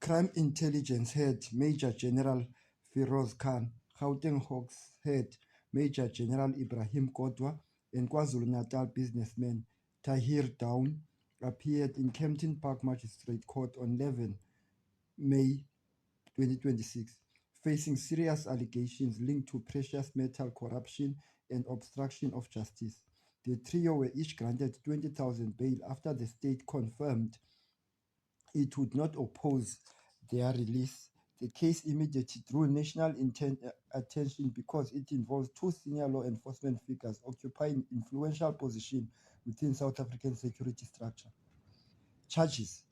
Crime Intelligence Head Major General Firoz Khan, Gauteng Hawks Head Major General Ibrahim Kodwa, and KwaZulu-Natal businessman Tahir Dawn appeared in Kempton Park Magistrate Court on 11 May 2026, facing serious allegations linked to precious metal corruption and obstruction of justice. The trio were each granted 20,000 bail after the state confirmed it would not oppose their release. The case immediately drew national attention because it involves two senior law enforcement figures occupying influential positions within South African security structure. Charges.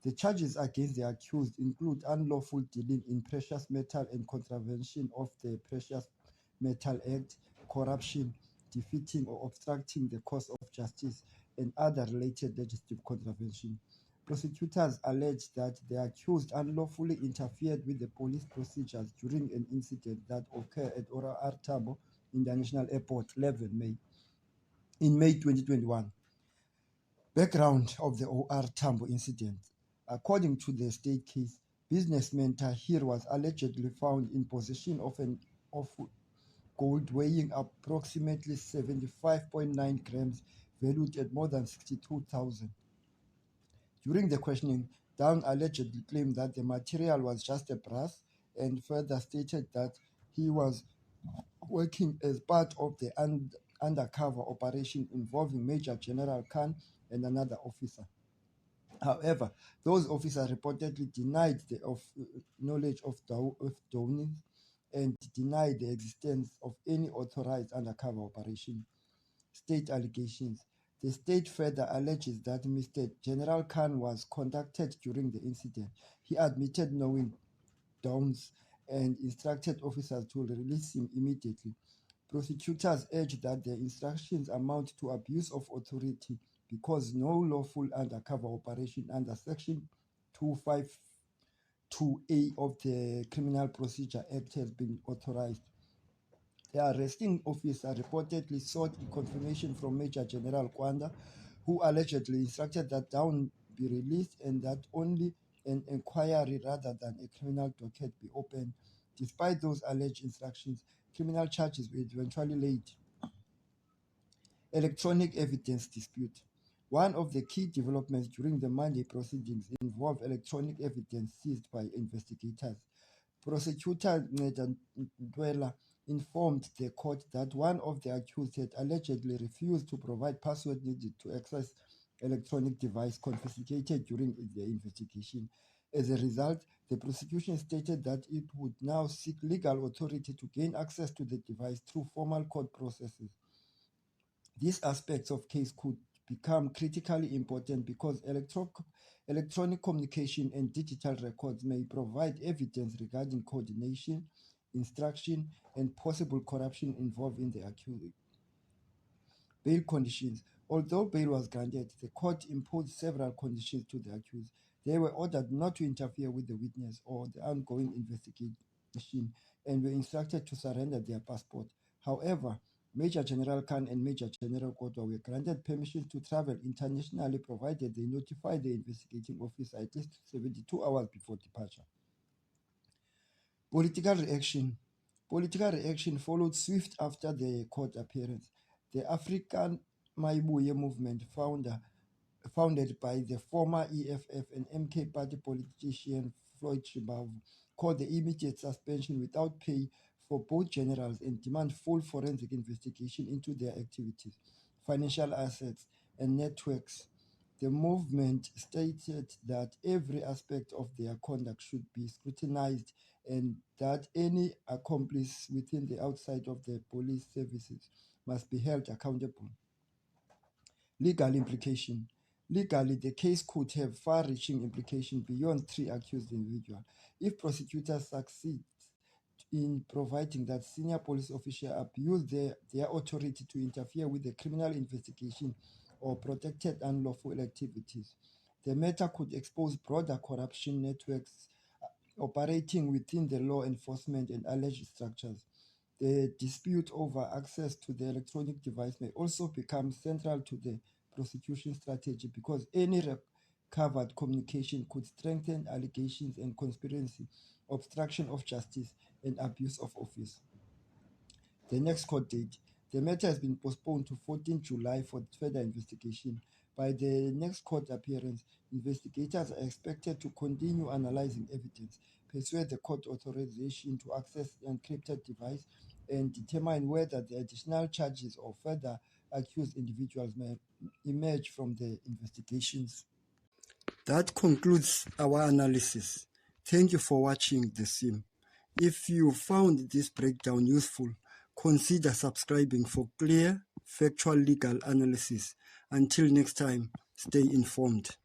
The charges against the accused include unlawful dealing in precious metal and contravention of the Precious Metal Act, corruption, defeating or obstructing the course of justice, and other related legislative contravention. Prosecutors allege that the accused unlawfully interfered with the police procedures during an incident that occurred at OR Tambo International Airport 11 May. In May 2021. Background of the OR Tambo incident. According to the state case, businessman Tahir was allegedly found in possession of gold weighing approximately 75.9 grams, valued at more than 62,000. During the questioning, Dawn allegedly claimed that the material was just a brass and further stated that he was working as part of the undercover operation involving Major General Khan and another officer. However, those officers reportedly denied the knowledge of Dawn and denied the existence of any authorized undercover operation. State allegations. The state further alleges that Mr. General Khan was contacted during the incident. He admitted knowing Downs and instructed officers to release him immediately. Prosecutors urge that the instructions amount to abuse of authority because no lawful undercover operation under Section 252A of the Criminal Procedure Act has been authorized. The arresting officer reportedly sought confirmation from Major General Kwanda, who allegedly instructed that Dawn be released and that only an inquiry rather than a criminal docket be opened. Despite those alleged instructions, criminal charges were eventually laid. Electronic evidence dispute. One of the key developments during the Monday proceedings involved electronic evidence seized by investigators. Prosecutor Nceda Ntwela informed the court that one of the accused had allegedly refused to provide password needed to access electronic device confiscated during the investigation. As a result, the prosecution stated that it would now seek legal authority to gain access to the device through formal court processes. These aspects of case could become critically important because electronic communication and digital records may provide evidence regarding coordination, instruction, and possible corruption involved in the accused. Bail conditions. Although bail was granted, the court imposed several conditions to the accused. They were ordered not to interfere with the witness or the ongoing investigation and were instructed to surrender their passport. However, Major General Khan and Major General Kodwa were granted permission to travel internationally provided they notify the investigating officer at least 72 hours before departure. Political reaction. Political reaction followed swift after the court appearance. The African Maibuye movement founded by the former EFF and MK party politician Floyd Shibamvu, called the immediate suspension without pay for both generals and demand full forensic investigation into their activities, financial assets, and networks. The movement stated that every aspect of their conduct should be scrutinized and that any accomplice within the outside of the police services must be held accountable. Legal implication. Legally, the case could have far-reaching implications beyond three accused individuals. If prosecutors succeed in providing that senior police officials abused their authority to interfere with the criminal investigation or protected unlawful activities, the matter could expose broader corruption networks operating within the law enforcement and alleged structures. The dispute over access to the electronic device may also become central to the prosecution strategy because any covert communication could strengthen allegations and conspiracy, obstruction of justice, and abuse of office. The next court date. The matter has been postponed to 14 July for further investigation. By the next court appearance, investigators are expected to continue analyzing evidence, pursue the court authorization to access the encrypted device, and determine whether the additional charges or further accused individuals may emerge from the investigations. That concludes our analysis. Thank you for watching the sim. If you found this breakdown useful, consider subscribing for clear, factual legal analysis. Until next time, stay informed.